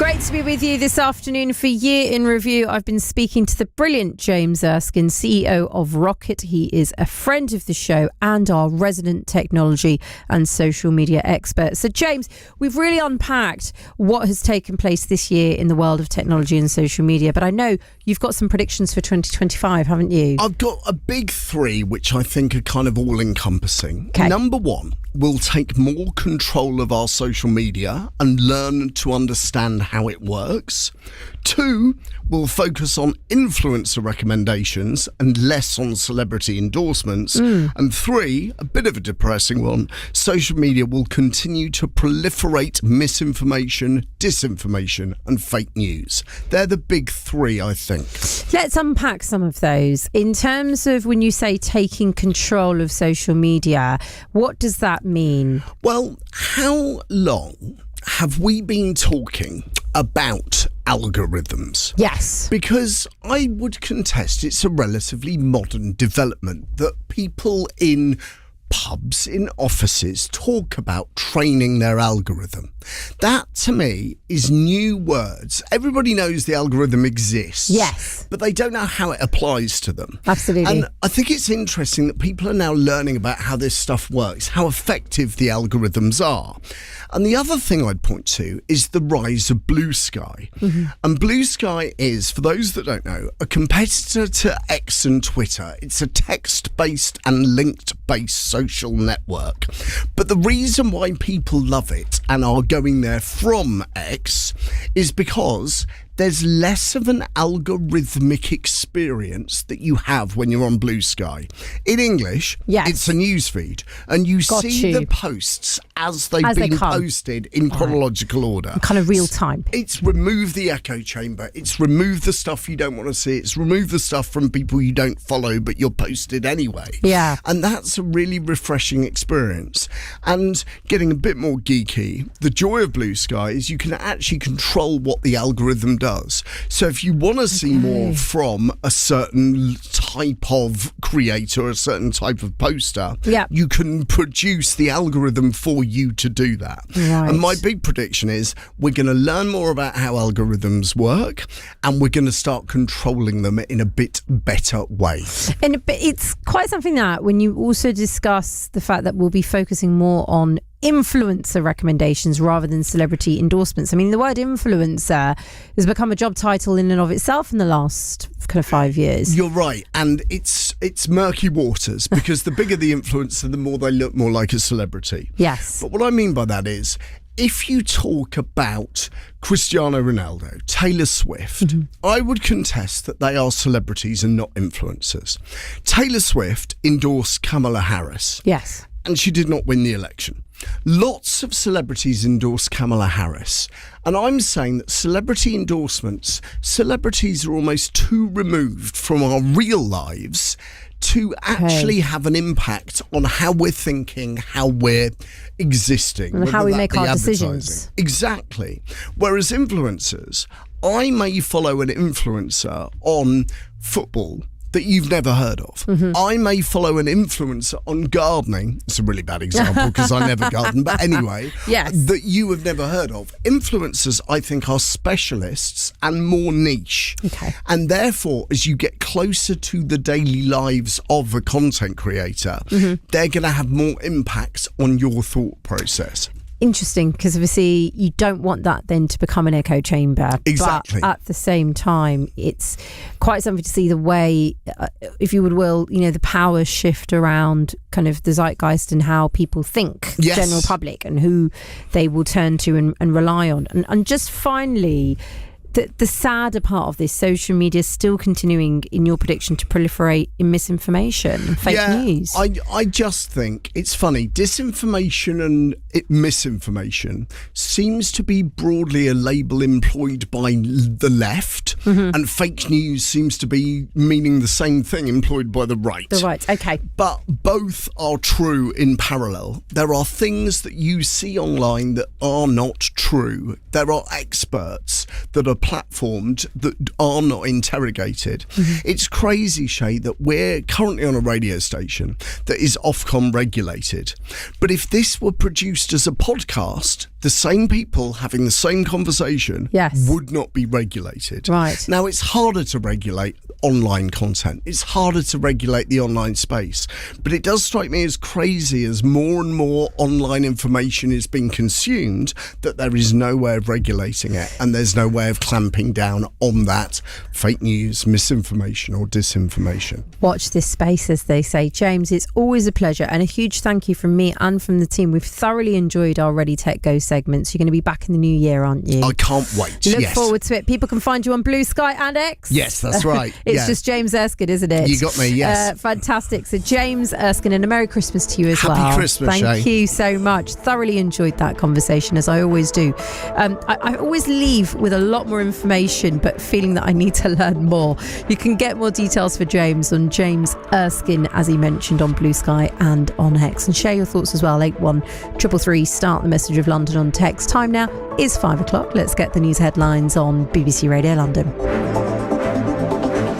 Great to be with you this afternoon for Year in Review. I've been speaking to the brilliant James Erskine, CEO of Rocket. He is a friend of the show and our resident technology and social media expert. So, James, we've really unpacked what has taken place this year in the world of technology and social media. But I know you've got some predictions for 2025, haven't you? I've got a big three, which I think are kind of all-encompassing. Okay. Number one, we'll take more control of our social media and learn to understand how it works. Two, we'll focus on influencer recommendations and less on celebrity endorsements. And three, a bit of a depressing one, social media will continue to proliferate misinformation, disinformation and fake news. They're the big three, I think. Let's unpack some of those. In terms of when you say taking control of social media, what does that mean? Well, how long have we been talking about algorithms? Yes. Because I would contest it's a relatively modern development that people in pubs, in offices, talk about training their algorithm. That, to me, is new words. Everybody knows the algorithm exists. Yes. But they don't know how it applies to them. Absolutely. And I think it's interesting that people are now learning about how this stuff works, how effective the algorithms are. And the other thing I'd point to is the rise of Blue Sky. And Blue Sky is, for those that don't know, a competitor to X and Twitter. It's a text-based and linked-based social network. But the reason why people love it and are going there from X is because there's less of an algorithmic experience that you have when you're on Blue Sky. In English, Yes. it's a newsfeed, and you Got see you. the posts as they've As they been come. posted in chronological order. Kind of real time. It's remove the echo chamber. It's remove the stuff you don't want to see. It's remove the stuff from people you don't follow, but you're posted anyway. Yeah. And that's a really refreshing experience. And getting a bit more geeky, the joy of Blue Sky is you can actually control what the algorithm does. So if you want to see more from a certain type of creator, a certain type of poster, Yeah. you can produce the algorithm for you to do that. Right. And my big prediction is we're going to learn more about how algorithms work and we're going to start controlling them in a bit better way. And it's quite something that when you also discuss the fact that we'll be focusing more on influencer recommendations rather than celebrity endorsements. I mean, the word influencer has become a job title in and of itself in the last kind of 5 years. You're right, and it's murky waters because the bigger the influencer, the more they look more like a celebrity. Yes. But what I mean by that is, if you talk about Cristiano Ronaldo, Taylor Swift, I would contest that they are celebrities and not influencers. Taylor Swift endorsed Kamala Harris. Yes. And she did not win the election. Lots of celebrities endorse Kamala Harris. And I'm saying that celebrity endorsements, celebrities are almost too removed from our real lives to actually have an impact on how we're thinking, how we're existing. And how whether we that make be our advertising. decisions. Exactly. Whereas influencers, I may follow an influencer on football that you've never heard of. I may follow an influencer on gardening. It's a really bad example because I never garden, but anyway, Yes. that you have never heard of. Influencers, I think, are specialists and more niche. Okay. And therefore, as you get closer to the daily lives of a content creator, they're going to have more impact on your thought process. Interesting, because obviously you don't want that then to become an echo chamber. Exactly. But at the same time, it's quite something to see the way, if you will, the power shift around kind of the zeitgeist and how people think, Yes. the general public, and who they will turn to and rely on. And just finally, the sadder part of this, social media is still continuing, in your prediction, to proliferate in misinformation and fake news. I just think it's funny. Disinformation and misinformation seems to be broadly a label employed by the left, and fake news seems to be meaning the same thing employed by the right. The right, okay. But both are true in parallel. There are things that you see online that are not true. There are experts that are platformed that are not interrogated. It's crazy, Shay, that we're currently on a radio station that is Ofcom regulated. But if this were produced as a podcast, the same people having the same conversation would not be regulated. Right. Now, it's harder to regulate online content. It's harder to regulate the online space. But it does strike me as crazy as more and more online information is being consumed that there is no way of regulating it, and there's no way of clamping down on that fake news, misinformation or disinformation. Watch this space, as they say. James, it's always a pleasure, and a huge thank you from me and from the team. We've thoroughly enjoyed our Ready Tech Go segments. You're going to be back in the new year, aren't you? I can't wait. Look forward to it. People can find you on Blue Sky and X. Yes, that's right. It's just James Erskine, isn't it? You got me, yes. Fantastic. So James Erskine, and a Merry Christmas to you as well. Happy Christmas, Thank you so much. Thoroughly enjoyed that conversation, as I always do. I always leave with a lot more information, but feeling that I need to learn more. You can get more details for James on James Erskine, as he mentioned, on Blue Sky and on X. And share your thoughts as well. 81333, start the message of London on text. Time now is 5 o'clock. Let's get the news headlines on BBC Radio London.